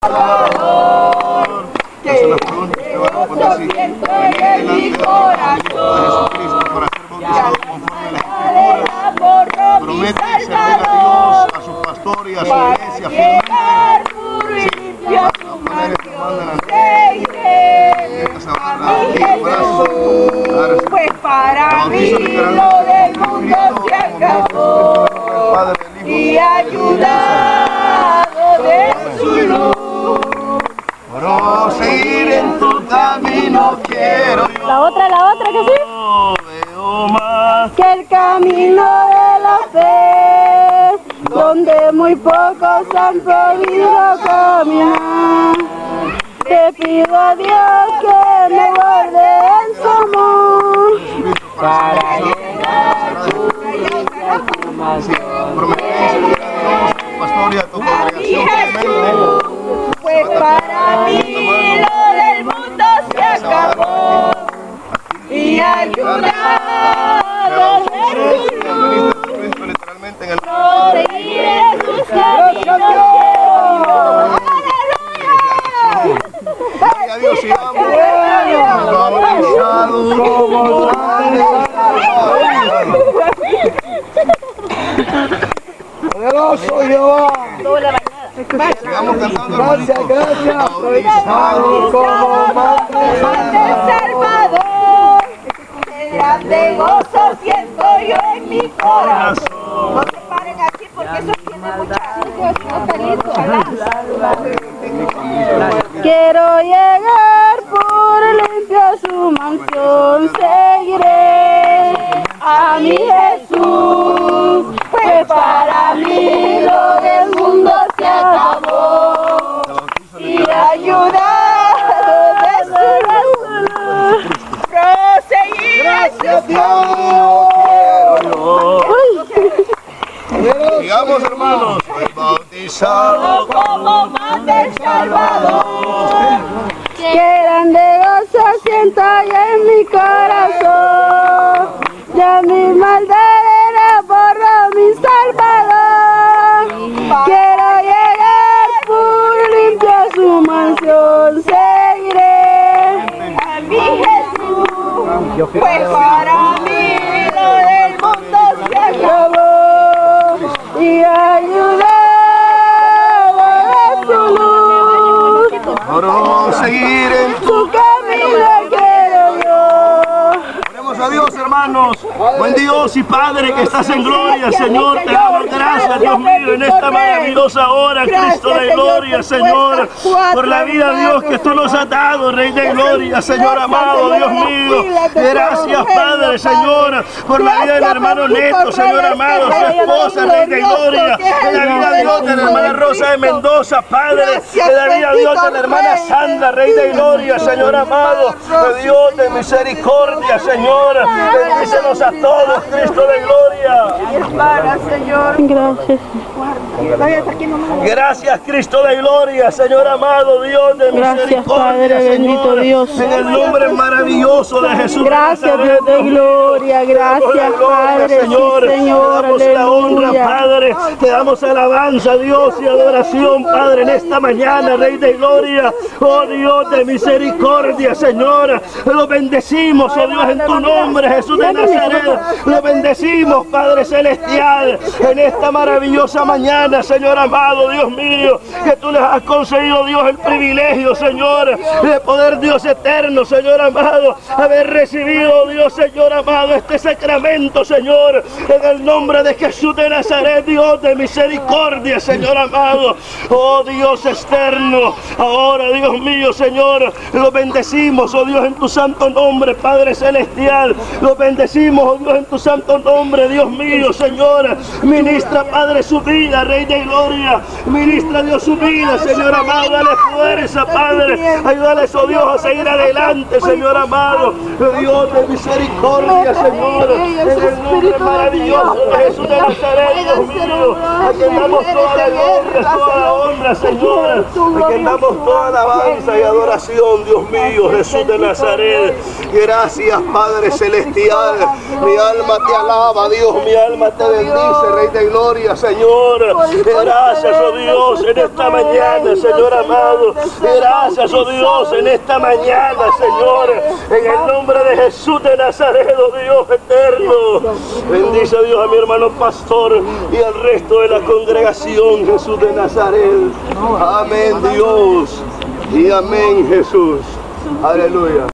Salvador. Que gozo siento en mi corazón. Promete servir a Dios, a su pastor y a su iglesia fielmente. Pues para mí lo del mundo se acabó y ayudado de su luz. Proseguir en tu camino quiero yo. La otra, que sí. Veo más Que el camino de la fe, donde muy pocos han podido caminar. Te pido a Dios que me guarde en su amor para llegar a tu pastor y a tu congregación. pues para mí lo del mundo se acabó y ayudado de literalmente en el seguiré sus caminos. Gloria a Dios y amo. Bautizados como Poderoso Jehová. sigamos cantando. Gracias. Bautizados como Madre Salvador, grande gozo siento yo en mi corazón. No se paren aquí porque eso tiene mucha Quiero llegar por limpio su mansión, seguiré a mi Jesús, pues para mí lo del mundo se acabó y ayudado de su luz, proseguir en su Sigamos, hermanos. Soy bautizado como Madre Salvador. Que grande gozo siento yo en mi corazón. Ya mi maldad era borró mi Salvador. Quiero llegar por limpio su mansión. Seguiré a mi Jesús. Pues para mí lo del mundo se acabó y ayudado de su luz. proseguir en Su camino quiero yo. Oremos a Dios, hermanos. Buen Dios y Padre que estás en gloria, Señor. Te damos gracias, Dios mío, en esta maravillosa hora, Cristo de gloria, Señor. Por la vida, Dios, que tú nos has dado, Rey de gloria, Señor amado, Dios mío. Gracias, Padre, Señor, por la vida del hermano Neto, Señor amado, su esposa, Rey de gloria. En la vida, Dios, de la hermana Rosa de Mendoza, Padre. En la vida, Dios, de la hermana Sandra, Rey de gloria, Señor amado. Dios de misericordia, Señor. Bendícenos a todos, Cristo de gloria. Gracias. Gracias, Cristo de gloria, Señor amado, Dios de misericordia, Padre, bendito Señor. Dios. En el nombre maravilloso de Jesús. Gracias, Dios de gloria. Gracias, Padre. Señor. Sí, Señor. Te damos la honra, Aleluya. Padre. Te damos alabanza, Dios, y adoración, Padre, en esta mañana, Rey de gloria. Oh Dios de misericordia, Señor. Lo bendecimos, oh Dios, en tu nombre, Jesús de Nazaret. Lo bendecimos, Padre celestial, en esta maravillosa mañana, Señor amado, Dios mío, que tú les has concedido, Dios, el privilegio, Señor, de poder, Dios eterno, Señor amado, haber recibido, Dios, Señor amado, este sacramento, Señor, en el nombre de Jesús de Nazaret, Dios de misericordia, Señor amado. Oh Dios externo, ahora, Dios mío, Señor, lo bendecimos, oh Dios, en tu santo nombre, Padre celestial. Lo bendecimos, oh Dios, en tu santo nombre, Dios mío, Señor. Ministra, Padre, su vida, Rey de gloria. Ministra, Dios, su vida, Señor amado. Dale fuerza, Padre. Ayúdales, oh Dios, a seguir adelante, Señor amado. Dios de misericordia, Señor. En el nombre maravilloso de Jesús de Nazaret, Dios mío. A quien damos toda la gloria, toda la honra, Señor. A quien damos toda alabanza y adoración, Dios mío, Jesús de Nazaret. Gracias, Padre celestial. Mi alma te alaba, Dios, mi alma te bendice, Rey de Gloria, Señor. Gracias, oh Dios, en esta mañana, Señor amado. Gracias, oh Dios, en esta mañana, Señor. En el nombre de Jesús de Nazaret, oh Dios eterno. Bendice, Dios, a mi hermano pastor y al resto de la congregación, Jesús de Nazaret. Amén, Dios. Y amén, Jesús. Aleluya.